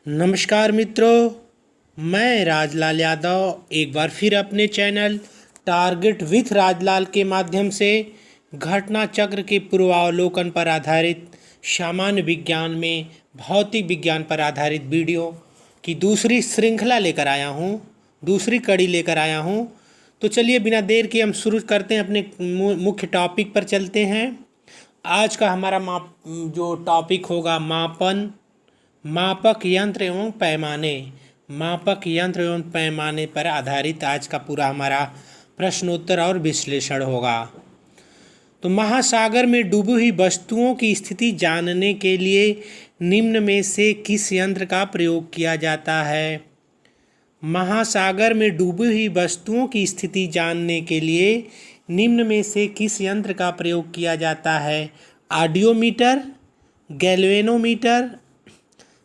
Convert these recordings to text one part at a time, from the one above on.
नमस्कार मित्रों, मैं राजलाल यादव एक बार फिर अपने चैनल टारगेट विथ राजलाल के माध्यम से घटना चक्र के पूर्वावलोकन पर आधारित सामान्य विज्ञान में भौतिक विज्ञान पर आधारित वीडियो की दूसरी श्रृंखला लेकर आया हूँ, दूसरी कड़ी लेकर आया हूँ। तो चलिए बिना देर के हम शुरू करते हैं, अपने मुख्य टॉपिक पर चलते हैं। आज का हमारा जो टॉपिक होगा मापक यंत्र एवं पैमाने। मापक यंत्र एवं पैमाने पर आधारित आज का पूरा हमारा प्रश्नोत्तर और विश्लेषण होगा। तो महासागर में डूबी हुई वस्तुओं की स्थिति जानने के लिए निम्न में से किस यंत्र का प्रयोग किया जाता है? महासागर में डूबी हुई वस्तुओं की स्थिति जानने के लिए निम्न में से किस यंत्र का प्रयोग किया जाता है? ऑडियोमीटर, गैल्वेनोमीटर,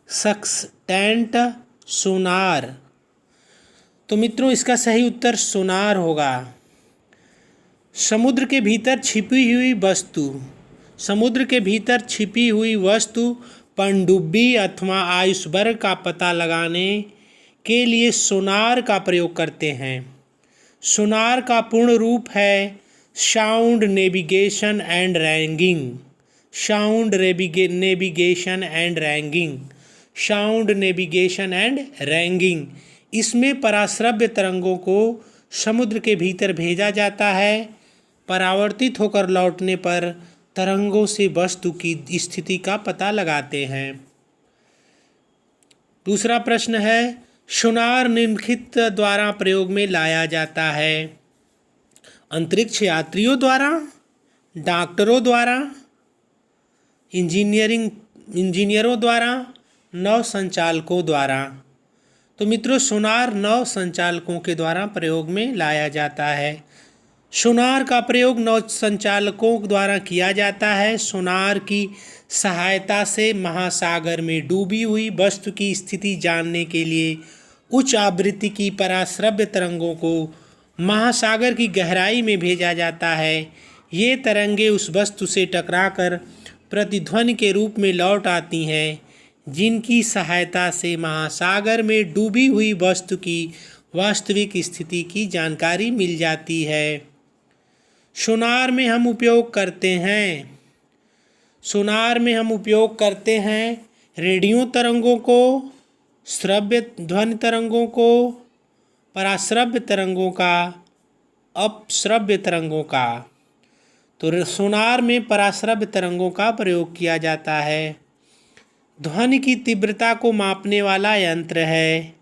सक्सटेंट, सोनार। तो मित्रों इसका सही उत्तर सोनार होगा। समुद्र के भीतर छिपी हुई वस्तु, समुद्र के भीतर छिपी हुई वस्तु पनडुब्बी अथवा आइसबर्ग का पता लगाने के लिए सोनार का प्रयोग करते हैं। सोनार का पूर्ण रूप है sound navigation and ragging. Sound navigation and ragging. Sound navigation and ragging. इसमें पराश्रव्य तरंगों को समुद्र के भीतर भेजा जाता है। परावर्तित होकर लौटने पर तरंगों से वस्तु की स्थिति का पता लगाते हैं। दूसरा प्रश्न है, सोनार निम्नलिखित द्वारा प्रयोग में लाया जाता है? अंतरिक्ष यात्रियों द्वारा, डॉक्टरों द्वारा, इंजीनियरों द्वारा, नौ संचालकों द्वारा। तो मित्रों सोनार नौ संचालकों के द्वारा प्रयोग में लाया जाता है। सोनार का प्रयोग नौ संचालकों द्वारा किया जाता है। सोनार की सहायता से महासागर में डूबी हुई वस्तु की स्थिति जानने के लिए उच्च आवृत्ति की पराश्रव्य तरंगों को महासागर की गहराई में भेजा जाता है। ये तरंगे उस वस्तु से टकराकर प्रतिध्वनि के रूप में लौट आती हैं, जिनकी सहायता से महासागर में डूबी हुई वस्तु की वास्तविक स्थिति की जानकारी मिल जाती है। सोनार में हम उपयोग करते हैं रेडियो तरंगों को, श्रव्य ध्वनि तरंगों को, पराश्रव्य तरंगों का, अपश्रव्य तरंगों का। तो सोनार में पराश्रव्य तरंगों का प्रयोग किया जाता है। ध्वनि की तीव्रता को मापने वाला यंत्र है।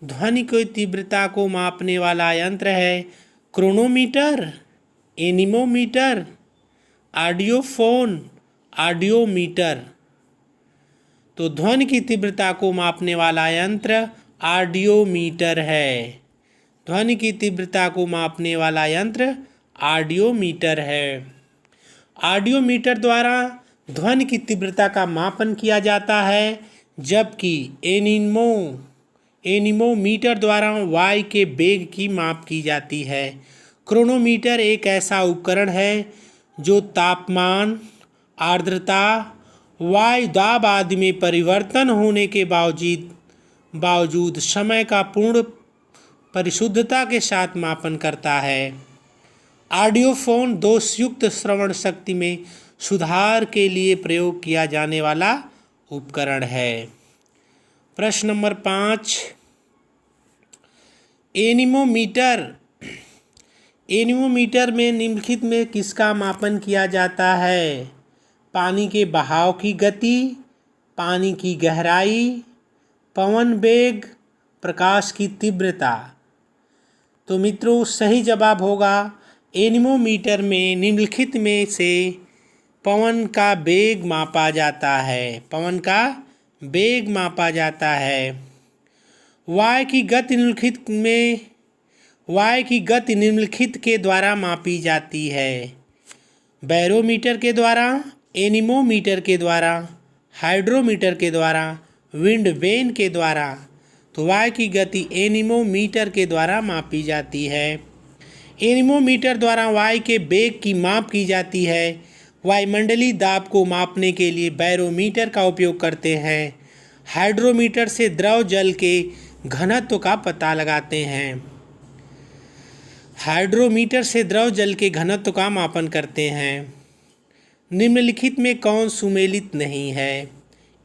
ध्वनि की तीव्रता को मापने वाला यंत्र है क्रोनोमीटर, एनीमोमीटर, ऑडियोफोन, ऑडियोमीटर। तो ध्वनि की तीव्रता को मापने वाला यंत्र ऑडियोमीटर है। ध्वनि की तीव्रता को मापने वाला यंत्र ऑडियोमीटर है। ऑडियोमीटर द्वारा ध्वनि की तीव्रता का मापन किया जाता है, जबकि एनीमोमीटर द्वारा वायु के वेग की माप की जाती है। क्रोनोमीटर एक ऐसा उपकरण है जो तापमान, आर्द्रता, वायु दाब आदि में परिवर्तन होने के बावजूद समय का पूर्ण परिशुद्धता के साथ मापन करता है। ऑडियोफोन दोषयुक्त श्रवण शक्ति में सुधार के लिए प्रयोग किया जाने वाला उपकरण है। प्रश्न नंबर 5, एनीमोमीटर में निम्नलिखित में किसका मापन किया जाता है? पानी के बहाव की गति, पानी की गहराई, पवन वेग, प्रकाश की तीव्रता। तो मित्रों सही जवाब होगा एनीमोमीटर में निम्नलिखित में से पवन का वेग मापा जाता है। पवन का वेग मापा जाता है। वायु की गति निम्नलिखित के द्वारा मापी जाती है। बैरोमीटर के द्वारा, एनीमोमीटर के द्वारा, हाइड्रोमीटर के द्वारा, विंड वेन के द्वारा। तो वायु की गति एनीमोमीटर के द्वारा मापी जाती है। एनीमोमीटर द्वारा वायु के वेग की माप की जाती है। वायुमंडलीय दाब को मापने के लिए बैरोमीटर का उपयोग करते हैं। हाइड्रोमीटर से द्रव जल के घनत्व का पता लगाते हैं। हाइड्रोमीटर से द्रव जल के घनत्व का मापन करते हैं। निम्नलिखित में कौन सुमेलित नहीं है?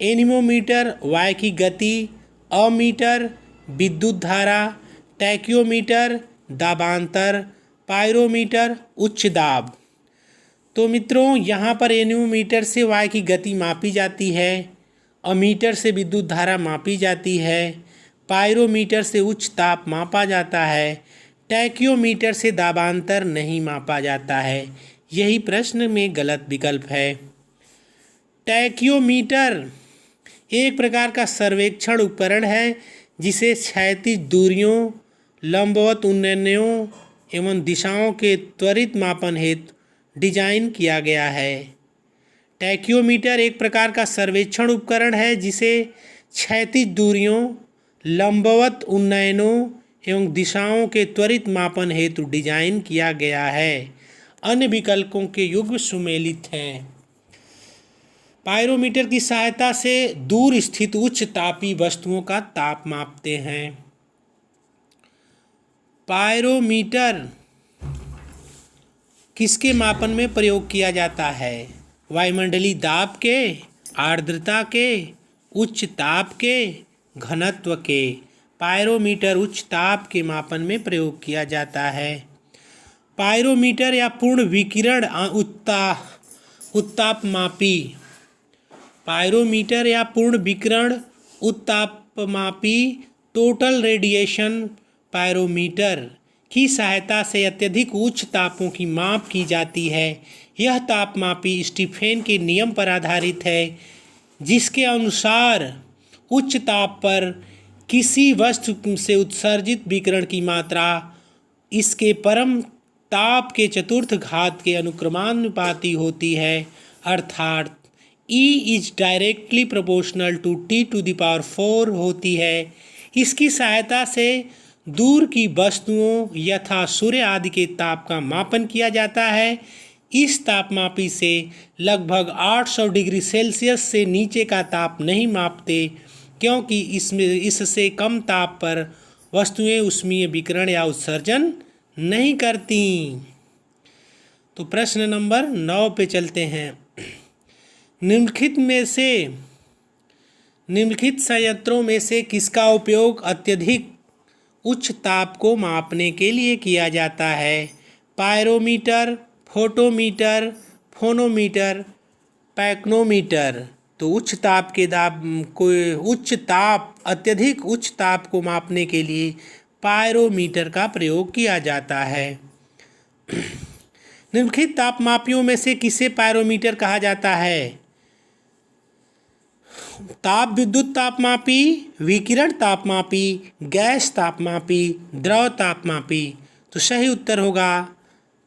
एनीमोमीटर वायु की गति, अमीटर विद्युत धारा, टैक्योमीटर दाबांतर, पायरोमीटर उच्च दाब। तो मित्रों, यहाँ पर एनीमोमीटर से वायु की गति मापी जाती है, अमीटर से विद्युत धारा मापी जाती है, पायरोमीटर से उच्च ताप मापा जाता है, टैक्योमीटर से दाबांतर नहीं मापा जाता है। यही प्रश्न में गलत विकल्प है। टैक्योमीटर एक प्रकार का सर्वेक्षण उपकरण है जिसे क्षैतिज दूरियों, लंबवत उन्नयनों एवं दिशाओं के त्वरित मापन हेतु डिजाइन किया गया है। टैक्योमीटर एक प्रकार का सर्वेक्षण उपकरण है जिसे क्षैतिज दूरियों, लंबवत उन्नयनों एवं दिशाओं के त्वरित मापन हेतु डिजाइन किया गया है। अन्य विकल्पों के युग्म सुमेलित हैं। पायरोमीटर की सहायता से दूर स्थित उच्च तापीय वस्तुओं का ताप मापते हैं। पायरोमीटर किसके मापन में प्रयोग किया जाता है? वायुमंडलीय दाब के, आर्द्रता के, उच्च ताप के, घनत्व के। पायरोमीटर उच्च ताप के मापन में प्रयोग किया जाता है। पायरोमीटर या पूर्ण विकिरण उत्तापमापी। पायरोमीटर या पूर्ण विकिरण उत्तापमापी टोटल रेडिएशन पायरोमीटर की सहायता से अत्यधिक उच्च तापों की माप की जाती है। यह तापमापी स्टीफेन के नियम पर आधारित है, जिसके अनुसार उच्च ताप पर किसी वस्तु से उत्सर्जित विकिरण की मात्रा इसके परम ताप के चतुर्थ घात के अनुक्रमानुपाती होती है, अर्थात E is directly proportional to T⁴ होती है। इसकी सहायता से दूर की वस्तुओं यथा सूर्य आदि के ताप का मापन किया जाता है। इस तापमापी से लगभग 800 डिग्री सेल्सियस से नीचे का ताप नहीं मापते, क्योंकि इससे कम ताप पर वस्तुएं ऊष्मीय विकिरण या उत्सर्जन नहीं करती। तो प्रश्न नंबर 9 पे चलते हैं। निम्नलिखित संयंत्रों में से किसका उपयोग अत्यधिक उच्च ताप को मापने के लिए किया जाता है? Pyrometer, photometer, phonometer, pycnometer. तो अत्यधिक उच्च ताप को मापने के लिए पायरोमीटर का प्रयोग किया जाता है। निम्नलिखित तापमापियों में से किसे पायरोमीटर कहा जाता है? ताप विद्युत तापमापी, विकिरण तापमापी, गैस तापमापी, द्रव तापमापी। तो सही उत्तर होगा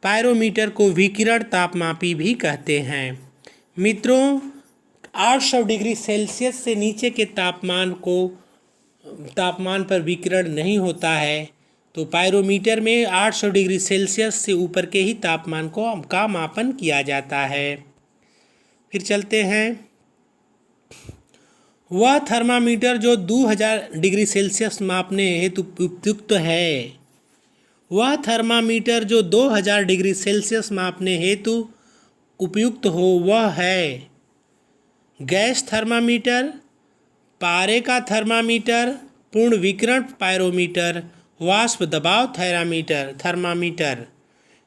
पायरोमीटर को विकिरण तापमापी भी कहते हैं। मित्रों, 800 डिग्री सेल्सियस से नीचे के तापमान पर विकिरण नहीं होता है, तो पायरोमीटर में 800 डिग्री सेल्सियस से ऊपर के ही तापमान का मापन किया जाता है। फिर चलते हैं। वह थर्मामीटर जो 2000 डिग्री सेल्सियस मापने हेतु उपयुक्त है। वह थर्मामीटर जो 2000 डिग्री सेल्सियस मापने हेतु उपयुक्त हो वह है गैस थर्मामीटर, पारे का थर्मामीटर, पूर्ण विकिरण पायरोमीटर, वाष्प दबाव थर्मामीटर।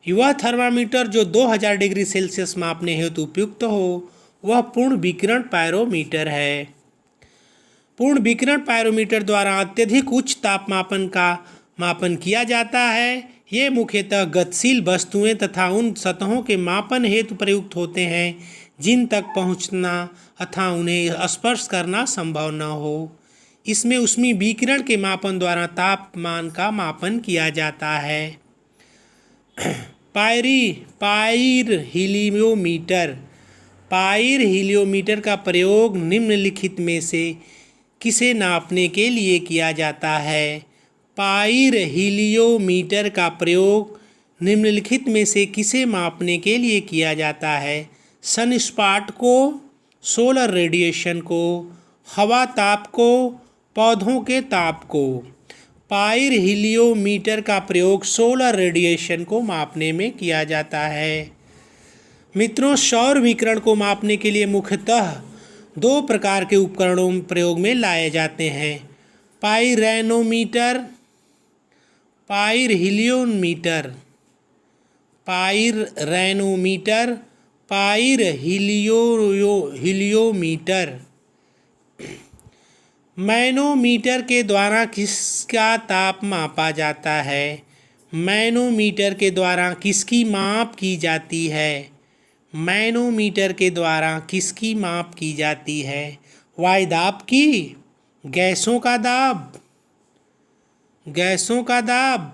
वह थर्मामीटर जो 2000 डिग्री सेल्सियस मापने हेतु उपयुक्त हो वह पूर्ण विकिरण पायरोमीटर है। पूर्ण विकिरण पायरोमीटर द्वारा अत्यधिक उच्च तापमान का मापन किया जाता है। ये मुख्यतः गतिशील वस्तुएं तथा उन सतहों के मापन हेतु प्रयुक्त होते हैं जिन तक पहुंचना अथवा उन्हें स्पर्श करना संभव न हो। इसमें ऊष्मीय विकिरण के मापन द्वारा तापमान का मापन किया जाता है। पाइर हीलियोमीटर का प्रयोग निम्नलिखित में से किसे नापने के लिए किया जाता है? पाइर हीलियोमीटर का प्रयोग निम्नलिखित में से किसे मापने के लिए किया जाता है? सनस्पॉट को, सोलर रेडिएशन को, हवा ताप को, पौधों के ताप को। पाइरहेलियोमीटर का प्रयोग सोलर रेडिएशन को मापने में किया जाता है। मित्रों, सौर विकिरण को मापने के लिए मुख्यतः दो प्रकार के उपकरणों प्रयोग में लाए जाते हैं। पाइरेनोमीटर, पाइरहेलियोमीटर, पाइरेनोमीटर, पाइरहेलियोमीटर। मैनोमीटर के द्वारा किसका ताप मापा जाता है? मैनोमीटर के द्वारा किसकी माप की जाती है? मैनोमीटर के द्वारा किसकी माप की जाती है? वायुदाब की, गैसों का दाब, गैसों का दाब,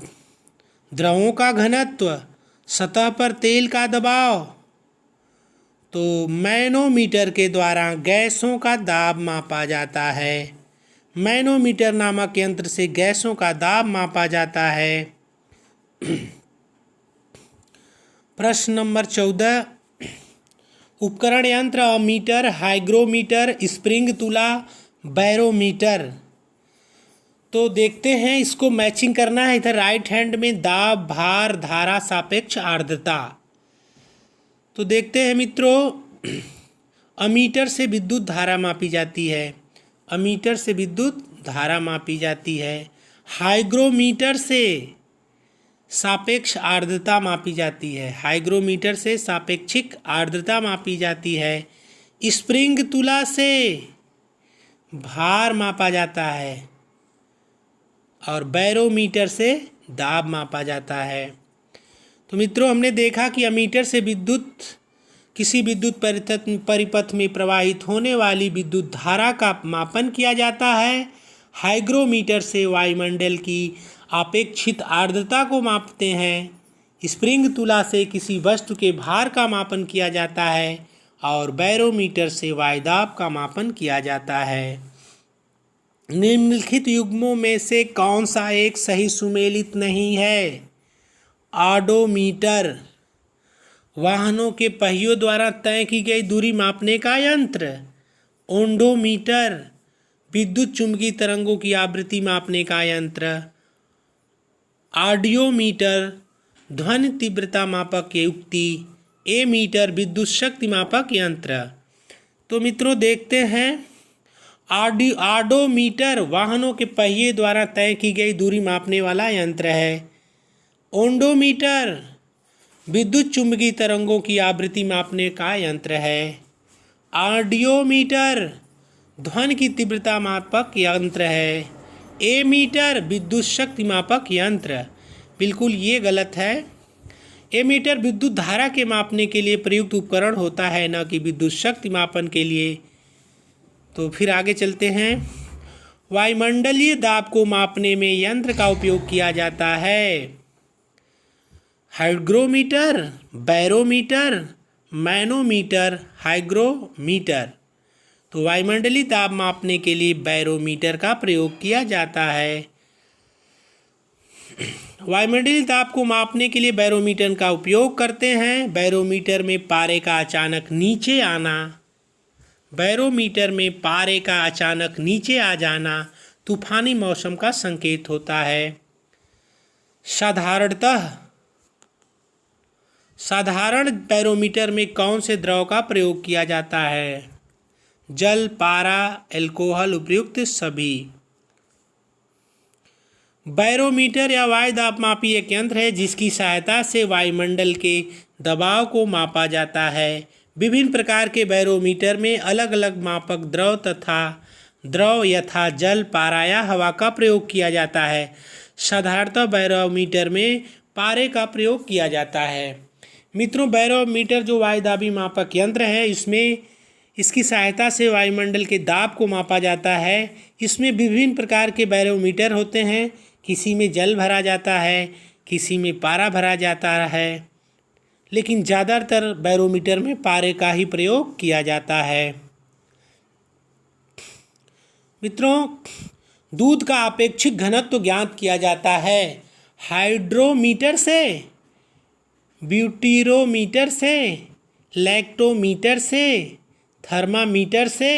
द्रवों का घनत्व, सतह पर तेल का दबाव। तो मैनोमीटर के द्वारा गैसों का दाब मापा जाता है। मैनोमीटर नामक यंत्र से गैसों का दाब मापा जाता है। प्रश्न नंबर 14। उपकरण यंत्र अमीटर, हाइग्रोमीटर, स्प्रिंग तुला, बैरोमीटर। तो देखते हैं, इसको मैचिंग करना है। इधर राइट हैंड में दाब, भार, धारा, सापेक्ष आर्द्रता। तो देखते हैं मित्रों, अमीटर से विद्युत धारा मापी जाती है। अमीटर से विद्युत धारा मापी जाती है। हाइग्रोमीटर से सापेक्ष आर्द्रता मापी जाती है। हाइग्रोमीटर से सापेक्षिक आर्द्रता मापी जाती है। स्प्रिंग तुला से भार मापा जाता है और बैरोमीटर से दाब मापा जाता है। तो मित्रों, हमने देखा कि अमीटर से किसी विद्युत परिपथ में प्रवाहित होने वाली विद्युत धारा का मापन किया जाता है। हाइग्रोमीटर से वायुमंडल की आपेक्षित आर्द्रता को मापते हैं। स्प्रिंग तुला से किसी वस्तु के भार का मापन किया जाता है और बैरोमीटर से वायुदाब का मापन किया जाता है। निम्नलिखित युग्मों में से कौन सा एक सही सुमेलित नहीं है? ऑडोमीटर, वाहनों के पहियों द्वारा तय की गई दूरी मापने का यंत्र। ओंडोमीटर, विद्युत चुंबकीय तरंगों की आवृत्ति मापने का यंत्र। ऑडियोमीटर, ध्वनि तीव्रता मापक युक्ति। एमीटर, विद्युत शक्ति मापक यंत्र। तो मित्रों, देखते हैं, ऑडोमीटर वाहनों के पहिए द्वारा तय की गई दूरी मापने वाला यंत्र है। ओंडोमीटर विद्युत चुंबकीय तरंगों की आवृत्ति मापने का यंत्र है। ऑडियोमीटर ध्वनि की तीव्रता मापक यंत्र है। एमीटर विद्युत शक्ति मापक यंत्र। बिल्कुल ये गलत है। एमीटर विद्युत धारा के मापने के लिए प्रयुक्त उपकरण होता है, न कि विद्युत शक्ति मापन के लिए। तो फिर आगे चलते हैं। वायुमंडलीय दाब को मापने में यंत्र का उपयोग किया जाता है। Hygrometer, barometer, manometer, hygrometer. तो वायुमंडलीय दाब मापने के लिए बैरोमीटर का प्रयोग किया जाता है। वायुमंडलीय दाब को मापने के लिए बैरोमीटर का उपयोग करते हैं। बैरोमीटर में पारे का अचानक नीचे आना, बैरोमीटर में पारे का अचानक नीचे आ जाना तूफानी मौसम का संकेत होता है। साधारण बैरोमीटर में कौन से द्रव का प्रयोग किया जाता है? जल, पारा, अल्कोहल, उपर्युक्त सभी। बैरोमीटर या वायु दाब मापी एक यंत्र है जिसकी सहायता से वायुमंडल के दबाव को मापा जाता है। विभिन्न प्रकार के बैरोमीटर में अलग अलग मापक द्रव यथा जल, पारा या हवा का प्रयोग किया जाता है। साधारणतः बैरोमीटर में पारे का प्रयोग किया जाता है। मित्रों, बैरोमीटर जो वायुदाबी मापक यंत्र है, इसकी सहायता से वायुमंडल के दाब को मापा जाता है। इसमें विभिन्न प्रकार के बैरोमीटर होते हैं। किसी में जल भरा जाता है, किसी में पारा भरा जाता है, लेकिन ज़्यादातर बैरोमीटर में पारे का ही प्रयोग किया जाता है। मित्रों, दूध का अपेक्षित घनत्व ज्ञात किया जाता है हाइड्रोमीटर से, ब्यूटीरोमीटर से, लैक्टोमीटर से, थर्मामीटर से।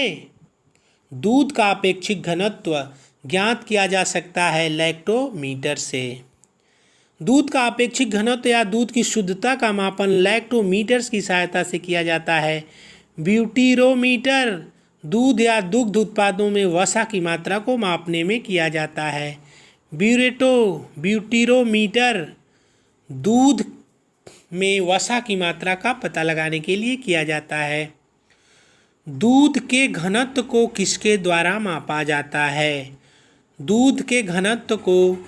दूध का अपेक्षित घनत्व ज्ञात किया जा सकता है लैक्टोमीटर से। दूध का अपेक्षित घनत्व या दूध की शुद्धता का मापन लैक्टोमीटर्स की सहायता से किया जाता है। ब्यूटीरोमीटर दूध या दुग्ध उत्पादों में वसा की मात्रा को मापने में किया जाता है। ब्यूटीरोमीटर दूध में वसा की मात्रा का पता लगाने के लिए किया जाता है। दूध के घनत्व को किसके द्वारा मापा जाता है? दूध के घनत्व को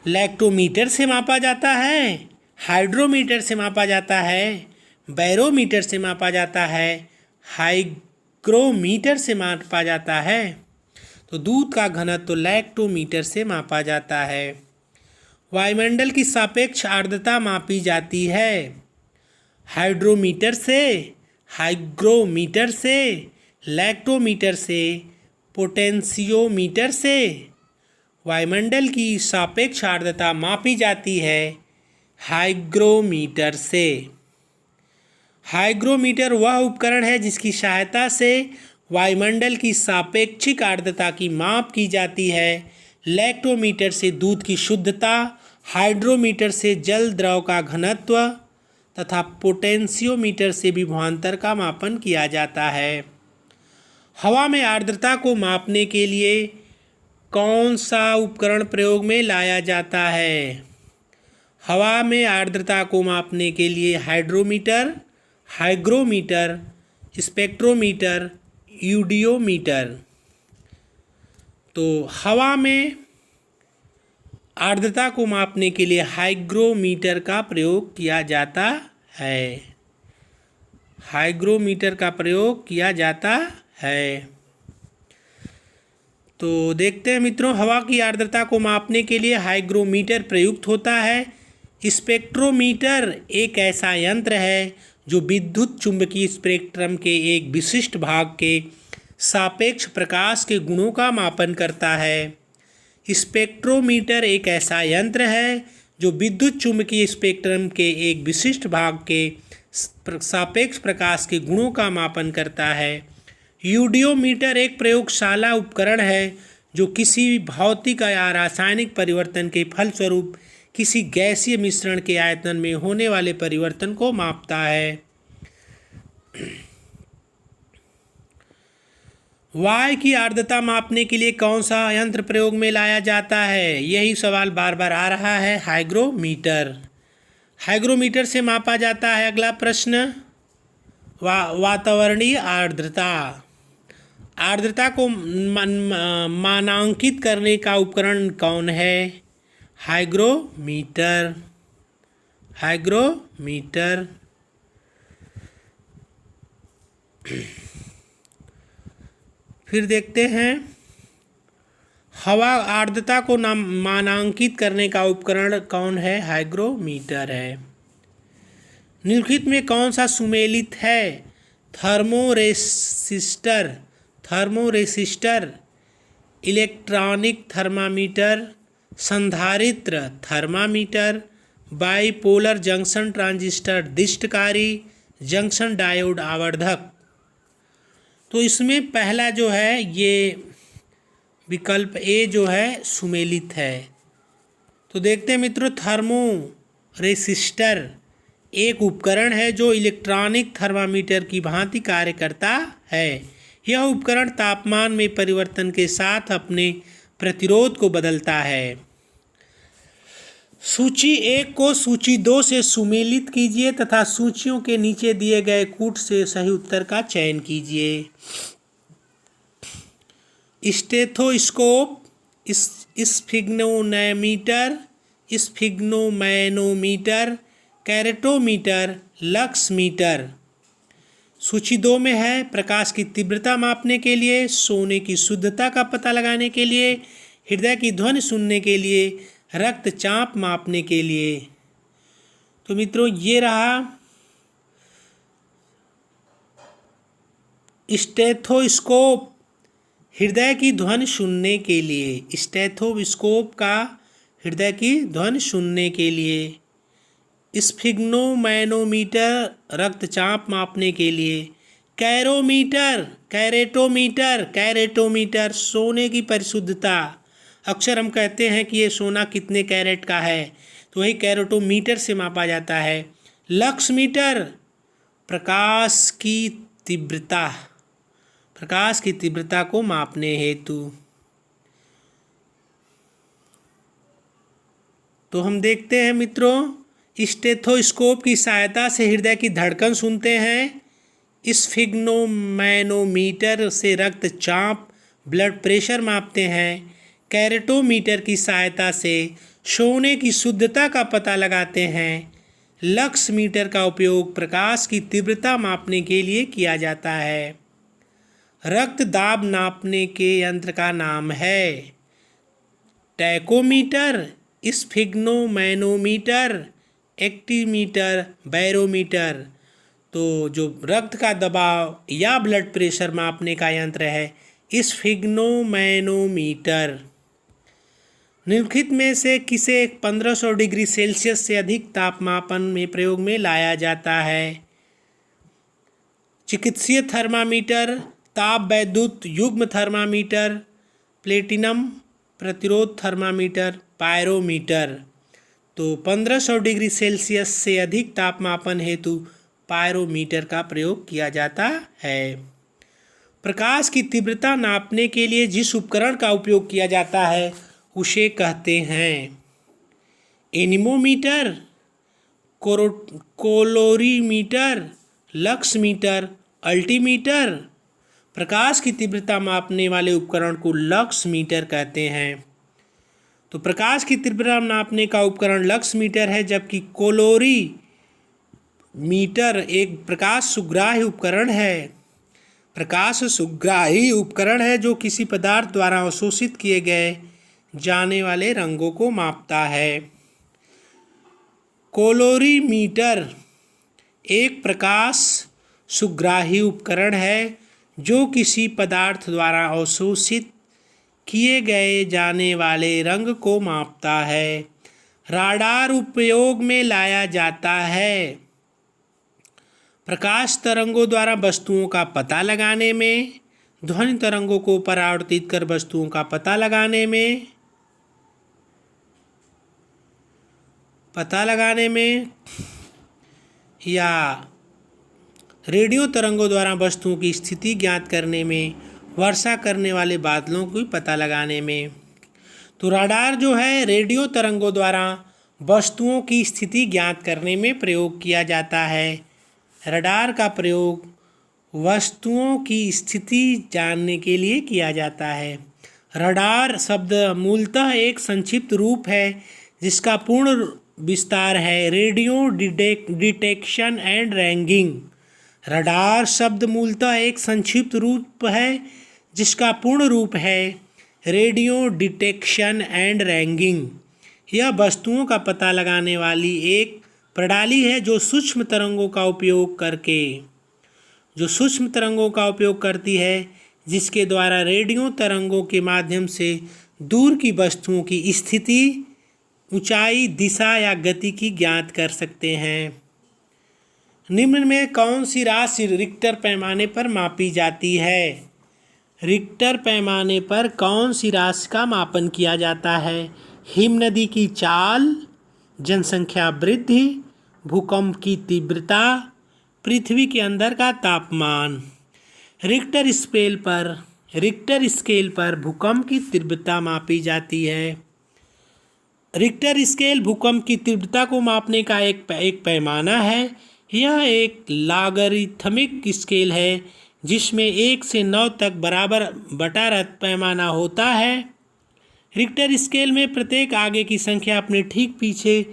लैक्टोमीटर से मापा जाता है, हाइड्रोमीटर से मापा जाता है, बैरोमीटर से मापा जाता है, हाइग्रोमीटर से मापा जाता है। तो दूध का घनत्व लैक्टोमीटर से मापा जाता है। वायुमंडल की सापेक्ष आर्द्रता मापी जाती है हाइड्रोमीटर से, हाइग्रोमीटर से, लैक्टोमीटर से, पोटेंशियोमीटर से। वायुमंडल की सापेक्ष आर्द्रता मापी जाती है हाइग्रोमीटर से। हाइग्रोमीटर वह उपकरण है जिसकी सहायता से वायुमंडल की सापेक्षिक आर्द्रता की माप की जाती है। लैक्टोमीटर से दूध की शुद्धता, हाइड्रोमीटर से जल द्रव का घनत्व तथा पोटेंशियोमीटर से विभवांतर का मापन किया जाता है। हवा में आर्द्रता को मापने के लिए कौन सा उपकरण प्रयोग में लाया जाता है? हवा में आर्द्रता को मापने के लिए हाइड्रोमीटर, हाइग्रोमीटर, स्पेक्ट्रोमीटर, यूडियोमीटर। तो हवा में आर्द्रता को मापने के लिए हाइग्रोमीटर का प्रयोग किया जाता है। हाइग्रोमीटर का प्रयोग किया जाता है। तो देखते हैं मित्रों, हवा की आर्द्रता को मापने के लिए हाइग्रोमीटर प्रयुक्त होता है। स्पेक्ट्रोमीटर एक ऐसा यंत्र है जो विद्युत चुंबकीय स्पेक्ट्रम के एक विशिष्ट भाग के सापेक्ष प्रकाश के गुणों का मापन करता है। स्पेक्ट्रोमीटर एक ऐसा यंत्र है जो विद्युत चुंबकीय स्पेक्ट्रम के एक विशिष्ट भाग के सापेक्ष प्रकाश के गुणों का मापन करता है। यूडियोमीटर एक प्रयोगशाला उपकरण है जो किसी भौतिक या रासायनिक परिवर्तन के फलस्वरूप किसी गैसीय मिश्रण के आयतन में होने वाले परिवर्तन को मापता है। वायु की आर्द्रता मापने के लिए कौन सा यंत्र प्रयोग में लाया जाता है? यही सवाल बार बार आ रहा है। हाइग्रोमीटर। हाइग्रोमीटर से मापा जाता है। अगला प्रश्न, वातावरणीय आर्द्रता। आर्द्रता को मानांकित करने का उपकरण कौन है? हाइग्रोमीटर। हाइग्रोमीटर। फिर देखते हैं, हवा आर्द्रता को मानांकित करने का उपकरण कौन है? हाइग्रोमीटर है। निम्नलिखित में कौन सा सुमेलित है? थर्मोरेसिस्टर, थर्मोरेसिस्टर, इलेक्ट्रॉनिक थर्मामीटर, संधारित्र थर्मामीटर, बाइपोलर जंक्शन ट्रांजिस्टर, दिष्टकारी जंक्शन डायोड आवर्धक। तो इसमें पहला जो है ये विकल्प ए जो है सुमेलित है। तो देखते हैं मित्रों, थर्मोरेसिस्टर एक उपकरण है जो इलेक्ट्रॉनिक थर्मामीटर की भांति कार्य करता है। यह उपकरण तापमान में परिवर्तन के साथ अपने प्रतिरोध को बदलता है। सूची 1 को सूची 2 से सुमेलित कीजिए तथा सूचियों के नीचे दिए गए कूट से सही उत्तर का चयन कीजिए। Stethoscope, sphygmometer, sphygmomanometer, keratometer, lux meter. सूची 2 में है प्रकाश की तीव्रता मापने के लिए, सोने की शुद्धता का पता लगाने के लिए, हृदय की ध्वनि सुनने के लिए, रक्तचाप मापने के लिए। तो मित्रों ये रहा स्टेथोस्कोप, हृदय की ध्वनि सुनने के लिए। स्टेथोस्कोप का हृदय की ध्वनि सुनने के लिए। स्फिग्नोमैनोमीटर रक्तचाप मापने के लिए। कैरोमीटर, कैरेटोमीटर, कैरेटोमीटर सोने की परिशुद्धता। अक्सर हम कहते हैं कि ये सोना कितने कैरेट का है, तो वही कैरेटोमीटर से मापा जाता है। लक्स मीटर, प्रकाश की तीव्रता, प्रकाश की तीव्रता को मापने हेतु। तो हम देखते हैं मित्रों, स्टेथोस्कोप की सहायता से हृदय की धड़कन सुनते हैं। स्फिग्नोमैनोमीटर से रक्तचाप, ब्लड प्रेशर मापते हैं। कैरेटोमीटर की सहायता से सोने की शुद्धता का पता लगाते हैं। लक्स मीटर का उपयोग प्रकाश की तीव्रता मापने के लिए किया जाता है। रक्त दाब नापने के यंत्र का नाम है टैकोमीटर, स्फिग्नोमैनोमीटर, एक्टीमीटर, बैरोमीटर। तो जो रक्त का दबाव या ब्लड प्रेशर मापने का यंत्र है स्फिग्नोमैनोमीटर। निम्नलिखित में से किसे 1500 डिग्री सेल्सियस से अधिक तापमापन में प्रयोग में लाया जाता है? चिकित्सीय थर्मामीटर, ताप वैद्युत युग्म थर्मामीटर, प्लेटिनम प्रतिरोध थर्मामीटर, पायरोमीटर। तो 1500 डिग्री सेल्सियस से अधिक तापमापन हेतु पायरोमीटर का प्रयोग किया जाता है। प्रकाश की तीव्रता नापने के लिए जिस उपकरण का उपयोग किया जाता है उसे कहते हैं एनीमोमीटर, कोलोरीमीटर, लक्स मीटर, अल्टीमीटर। प्रकाश की तीव्रता मापने वाले उपकरण को लक्स मीटर कहते हैं। तो प्रकाश की तीव्रता नापने का उपकरण लक्स मीटर है, जबकि कोलोरी मीटर एक प्रकाश सुग्राही उपकरण है। प्रकाश सुग्राही उपकरण है जो किसी पदार्थ द्वारा अवशोषित किए गए जाने वाले रंगों को मापता है। कोलोरीमीटर एक प्रकाश सुग्राही उपकरण है जो किसी पदार्थ द्वारा अवशोषित किए गए जाने वाले रंग को मापता है। राडार उपयोग में लाया जाता है प्रकाश तरंगों द्वारा वस्तुओं का पता लगाने में, ध्वनि तरंगों को परावर्तित कर वस्तुओं का पता लगाने में या रेडियो तरंगों द्वारा वस्तुओं की स्थिति ज्ञात करने में, वर्षा करने वाले बादलों को पता लगाने में। तो राडार जो है रेडियो तरंगों द्वारा वस्तुओं की स्थिति ज्ञात करने में प्रयोग किया जाता है। रडार का प्रयोग वस्तुओं की स्थिति जानने के लिए किया जाता है। रडार शब्द मूलतः एक संक्षिप्त रूप है जिसका पूर्ण विस्तार है radio detection and ragging. Radar शब्द मूलतः एक संक्षिप्त रूप है जिसका पूर्ण रूप है रेडियो डिटेक्शन एंड रैंगिंग। यह वस्तुओं का पता लगाने वाली एक प्रणाली है जो सूक्ष्म तरंगों का उपयोग करती है, जिसके द्वारा रेडियो तरंगों के माध्यम से दूर की वस्तुओं की स्थिति, ऊंचाई, दिशा या गति की ज्ञात कर सकते हैं। निम्न में कौन सी राशि रिक्टर पैमाने पर मापी जाती है? रिक्टर पैमाने पर कौन सी राशि का मापन किया जाता है? हिमनदी की चाल, जनसंख्या वृद्धि, भूकंप की तीव्रता, पृथ्वी के अंदर का तापमान। रिक्टर स्केल पर भूकंप की तीव्रता मापी जाती है। रिक्टर स्केल भूकंप की तीव्रता को मापने का एक पैमाना है। यह एक लॉगरिथमिक स्केल है जिसमें 1 से 9 तक बराबर बटारत पैमाना होता है। रिक्टर स्केल में प्रत्येक आगे की संख्या अपने ठीक पीछे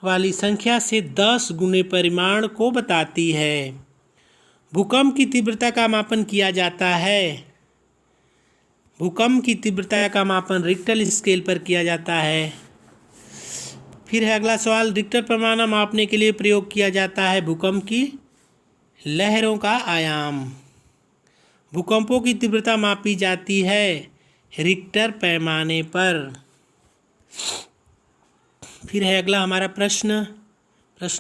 वाली संख्या से 10 गुने परिमाण को बताती है। भूकंप की तीव्रता का मापन किया जाता है। भूकंप की तीव्रता का मापन रिक्टर स्केल पर किया जाता है। फिर है अगला सवाल, रिक्टर पैमाना मापने के लिए प्रयोग किया जाता है भूकंप की लहरों का आयाम। भूकंपों की तीव्रता मापी जाती है रिक्टर पैमाने पर। फिर है अगला हमारा प्रश्न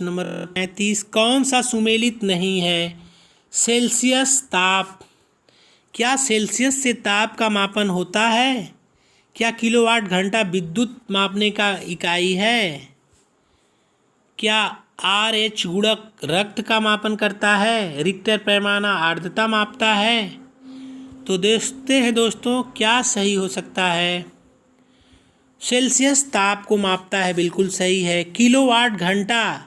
नंबर 35, कौन सा सुमेलित नहीं है? सेल्सियस ताप। क्या सेल्सियस से ताप का मापन होता है? क्या किलोवाट घंटा विद्युत मापने का इकाई है? क्या RH गुणक रक्त का मापन करता है? रिक्टर पैमाना आर्द्रता मापता है? तो देखते हैं दोस्तों क्या सही हो सकता है। सेल्सियस ताप को मापता है, बिल्कुल सही है। किलोवाट घंटा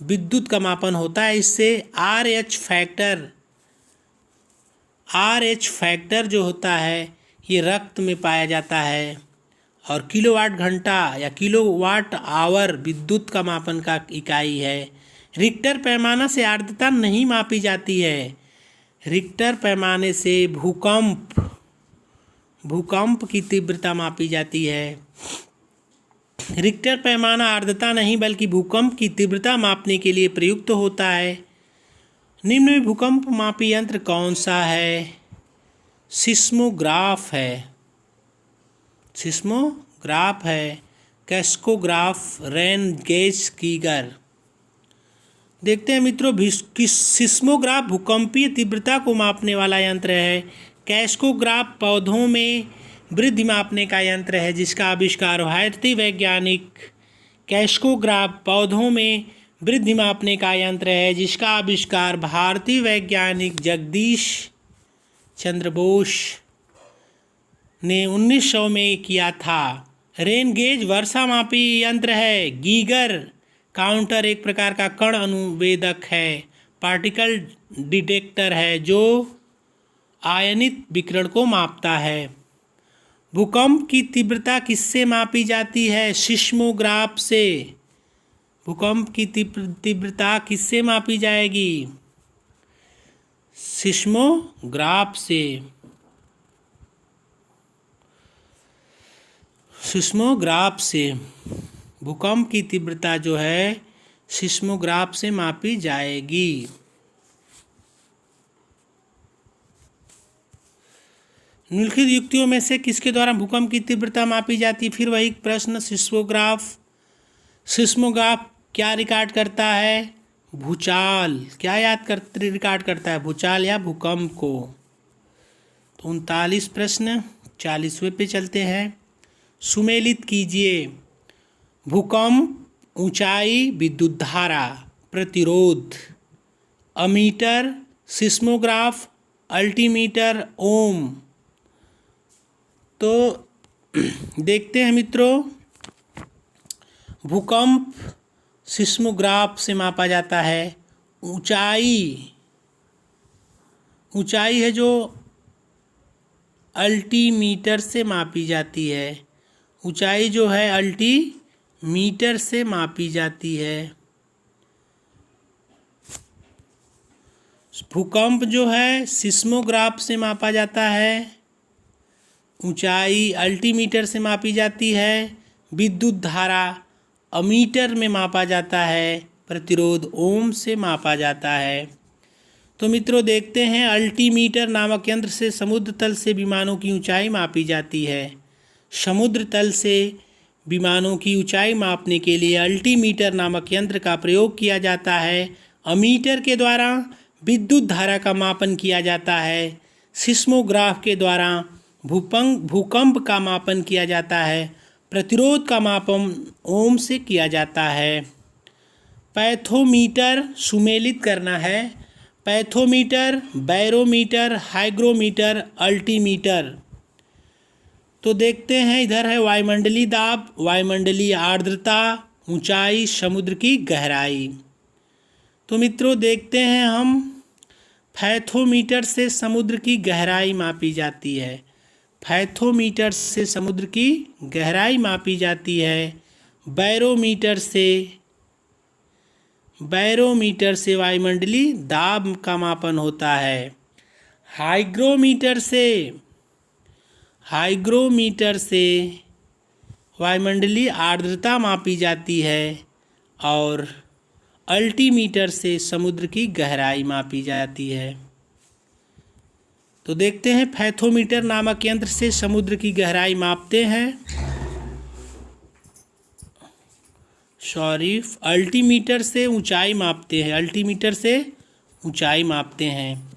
विद्युत का मापन होता है, इससे RH फैक्टर जो होता है ये रक्त में पाया जाता है। और किलोवाट घंटा या किलोवाट आवर विद्युत का मापन का इकाई है। रिक्टर पैमाना से आर्द्रता नहीं मापी जाती है। रिक्टर पैमाने से भूकंप की तीव्रता मापी जाती है। रिक्टर पैमाना आर्द्रता नहीं बल्कि भूकंप की तीव्रता मापने के लिए प्रयुक्त होता है। निम्न में भूकंप मापी यंत्र कौन सा है? सिस्मोग्राफ है। कैस्कोग्राफ, रेन गेज, गीगर। देखते हैं मित्रों, सिस्मोग्राफ भूकंपीय तीव्रता को मापने वाला यंत्र है। कैस्कोग्राफ पौधों में वृद्धि मापने का यंत्र है जिसका आविष्कार भारतीय वैज्ञानिक कैस्कोग्राफ पौधों में वृद्धि मापने का यंत्र है जिसका आविष्कार भारतीय वैज्ञानिक जगदीश चंद्र बोस ने 1900 में किया था। रेन गेज वर्षा मापी यंत्र है। गीगर काउंटर एक प्रकार का कण अनुवेदक है। पार्टिकल डिटेक्टर है जो आयनित विकिरण को मापता है। भूकंप की तीव्रता किससे मापी जाती है? सिस्मोग्राफ से। भूकंप की तीव्रता किससे मापी जाएगी? सिस्मोग्राफ से। भूकंप की तीव्रता जो है सिस्मोग्राफ से मापी जाएगी। निम्नलिखित युक्तियों में से किसके द्वारा भूकंप की तीव्रता मापी जाती है? फिर वही प्रश्न। सिस्मोग्राफ क्या रिकॉर्ड करता है? भूचाल। क्या रिकॉर्ड करता है? भूचाल या भूकंप को। तो 39 प्रश्न। 40वें पे चलते हैं। सुमेलित कीजिए। भूकंप, ऊंचाई, विद्युत धारा, प्रतिरोध, अमीटर, सिस्मोग्राफ, अल्टीमीटर, ओम। तो देखते हैं मित्रों, भूकंप सिस्मोग्राफ से मापा जाता है। ऊंचाई है जो अल्टीमीटर से मापी जाती है। ऊंचाई जो है अल्टीमीटर से मापी जाती है। भूकंप जो है सिस्मोग्राफ से मापा जाता है। ऊंचाई अल्टीमीटर से मापी जाती है। विद्युत धारा अमीटर में मापा जाता है। प्रतिरोध ओम से मापा जाता है। तो मित्रों देखते हैं, अल्टीमीटर नामक यंत्र से समुद्र तल से विमानों की ऊंचाई मापी जाती है। समुद्र तल से विमानों की ऊंचाई मापने के लिए अल्टीमीटर नामक यंत्र का प्रयोग किया जाता है। अमीटर के द्वारा विद्युत धारा का मापन किया जाता है। सिस्मोग्राफ के द्वारा भूकंप का मापन किया जाता है। प्रतिरोध का मापन ओम से किया जाता है। पैथोमीटर सुमेलित करना है। पैथोमीटर, बैरोमीटर, हाइग्रोमीटर, अल्टीमीटर। तो देखते हैं, इधर है वायुमंडलीय दाब, वायुमंडलीय आर्द्रता, ऊंचाई, समुद्र की गहराई। तो मित्रों देखते हैं हम, पैथोमीटर से समुद्र की गहराई मापी जाती है। पैथोमीटर से समुद्र की गहराई मापी जाती है। बैरोमीटर से वायुमंडलीय दाब का मापन होता है। हाइग्रोमीटर से वायुमंडलीय आर्द्रता मापी जाती है। और अल्टीमीटर से समुद्र की गहराई मापी जाती है। तो देखते हैं, पैथोमीटर नामक यंत्र से समुद्र की गहराई मापते हैं। अल्टीमीटर से ऊंचाई मापते हैं। अल्टीमीटर से ऊंचाई मापते हैं।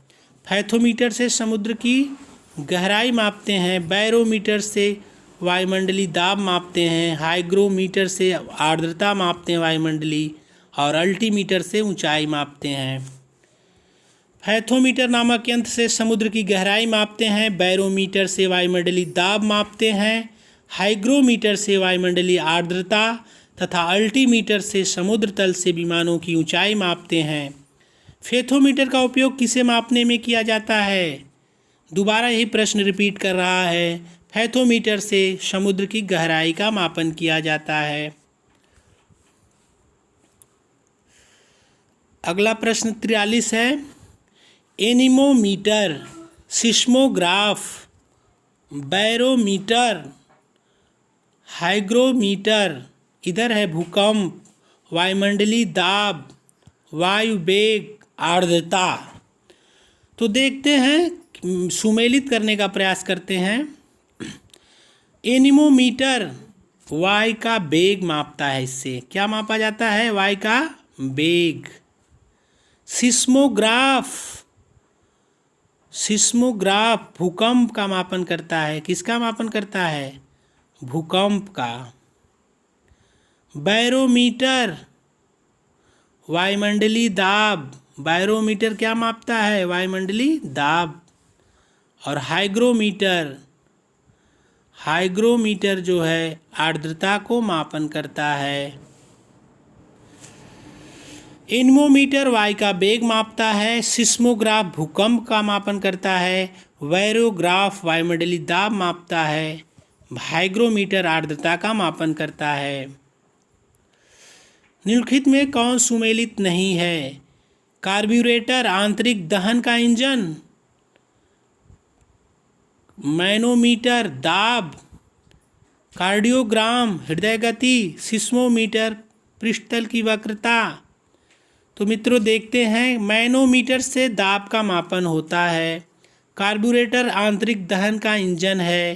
पैथोमीटर से समुद्र की गहराई मापते हैं। बैरोमीटर से वायुमंडलीय दाब मापते हैं। हाइग्रोमीटर से आर्द्रता मापते हैं वायुमंडलीय, और अल्टीमीटर से ऊंचाई मापते हैं। पैथोमीटर नामक यंत्र से समुद्र की गहराई मापते हैं। बैरोमीटर से वायुमंडलीय दाब मापते हैं। हाइग्रोमीटर से वायुमंडलीय आर्द्रता तथा अल्टीमीटर से समुद्र तल से विमानों की ऊंचाई मापते हैं। पैथोमीटर का उपयोग किसे मापने में किया जाता है? दोबारा यही प्रश्न रिपीट कर रहा है। पैथोमीटर से समुद्र की गहराई का मापन किया जाता है। अगला प्रश्न 43 है। एनीमोमीटर, सिस्मोग्राफ, बैरोमीटर, हाइग्रोमीटर, इधर है भूकंप, वायुमंडलीय दाब, वायु वेग, आर्द्रता। तो देखते हैं, सुमेलित करने का प्रयास करते हैं। एनीमोमीटर वायु का वेग मापता है। इससे क्या मापा जाता है? वायु का वेग। सिस्मोग्राफ भूकंप का मापन करता है। किसका मापन करता है? भूकंप का। बैरोमीटर वायुमंडलीय दाब, बैरोमीटर क्या मापता है? वायुमंडलीय दाब। और हाइग्रोमीटर जो है आर्द्रता को मापन करता है। एनीमोमीटर वायु का वेग मापता है। सिस्मोग्राफ भूकंप का मापन करता है। बैरोग्राफ वायुमंडलीय दाब मापता है। हाइग्रोमीटर आर्द्रता का मापन करता है। निम्नलिखित में कौन सुमेलित नहीं है? कार्ब्यूरेटर आंतरिक दहन का इंजन, मैनोमीटर दाब, कार्डियोग्राम हृदय गति, सिस्मोमीटर पृष्ठतल की वक्रता। तो मित्रों देखते हैं, मैनोमीटर से दाब का मापन होता है। कार्ब्यूरेटर आंतरिक दहन का इंजन है।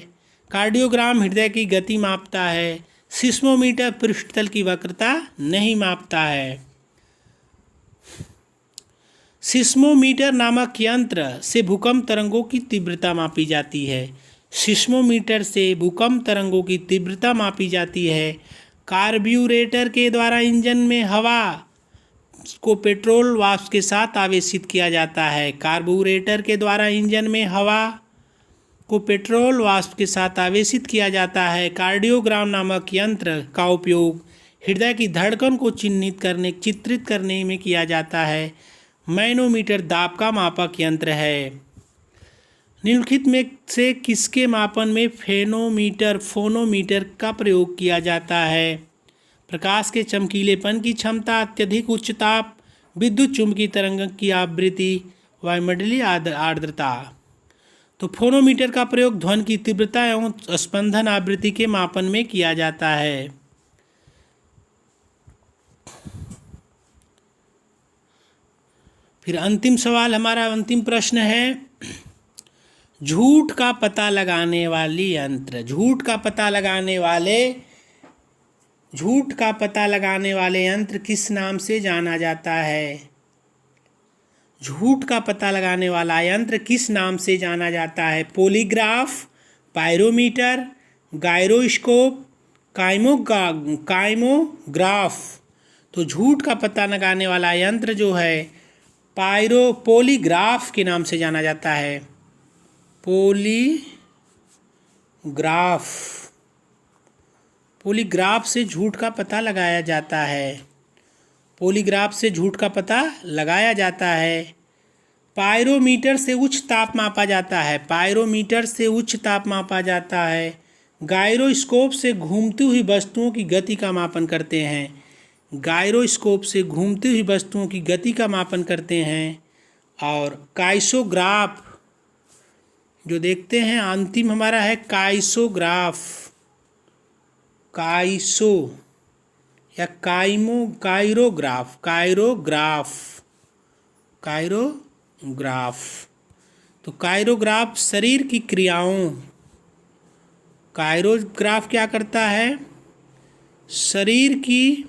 कार्डियोग्राम हृदय की गति मापता है। सिस्मोमीटर पृष्ठतल की वक्रता नहीं मापता है। सिस्मोमीटर नामक यंत्र से भूकंप तरंगों की तीव्रता मापी जाती है। सिस्मोमीटर से भूकंप तरंगों की तीव्रता मापी जाती है। कार्ब्यूरेटर के द्वारा इंजन में हवा को पेट्रोल वाष्प के साथ आवेशित किया जाता है। कार्ब्यूरेटर के द्वारा इंजन में हवा को पेट्रोल वाष्प के साथ आवेशित किया जाता है। कार्डियोग्राम नामक यंत्र का उपयोग हृदय की धड़कन को चित्रित करने में किया जाता है। मैनोमीटर दाब का मापक यंत्र है। निम्नलिखित में से किसके मापन में फोनोमीटर का प्रयोग किया जाता है? प्रकाश के चमकीलेपन की क्षमता, अत्यधिक उच्च ताप, विद्युत चुम्बकीय तरंग की आवृत्ति, वायुमंडलीय आर्द्रता। तो फोनोमीटर का प्रयोग ध्वनि की तीव्रता एवं स्पंदन आवृत्ति के मापन में किया जाता है। फिर अंतिम सवाल, हमारा अंतिम प्रश्न है, झूठ का पता लगाने वाली यंत्र, झूठ का पता लगाने वाले यंत्र किस नाम से जाना जाता है? झूठ का पता लगाने वाला यंत्र किस नाम से जाना जाता है? Polygraph, pyrometer, gyroscope, kymograph. तो झूठ का पता लगाने वाला यंत्र जो है पॉलीग्राफ के नाम से जाना जाता है। पॉलीग्राफ से झूठ का पता लगाया जाता है। पॉलीग्राफ से झूठ का पता लगाया जाता है। पायरोमीटर से उच्च ताप मापा जाता है। पायरोमीटर से उच्च ताप मापा जाता है। गायरोस्कोप से घूमती हुई वस्तुओं की गति का मापन करते हैं। गायरोस्कोप से घूमती हुई वस्तुओं की गति का मापन करते हैं। और काइसोग्राफ जो देखते हैं, अंतिम हमारा है काइसोग्राफ, काइसो या कायरोग्राफ। तो कायरोग्राफ शरीर की क्रियाओं, कायरोग्राफ क्या करता है? शरीर की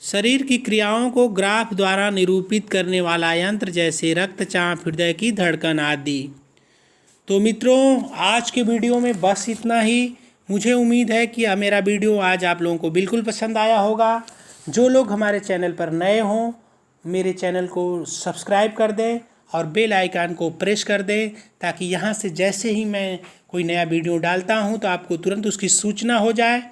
शरीर की क्रियाओं को ग्राफ द्वारा निरूपित करने वाला यंत्र, जैसे रक्तचाप, हृदय की धड़कन आदि। तो मित्रों, आज के वीडियो में बस इतना ही। मुझे उम्मीद है कि मेरा वीडियो आज आप लोगों को बिल्कुल पसंद आया होगा। जो लोग हमारे चैनल पर नए हों, मेरे चैनल को सब्सक्राइब कर दें और बेल आइकन को प्रेस कर दें, ताकि यहाँ से जैसे ही मैं कोई नया वीडियो डालता हूँ तो आपको तुरंत उसकी सूचना हो जाए।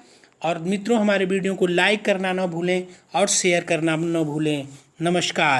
और मित्रों, हमारे वीडियो को लाइक करना न भूलें और शेयर करना न भूलें। नमस्कार।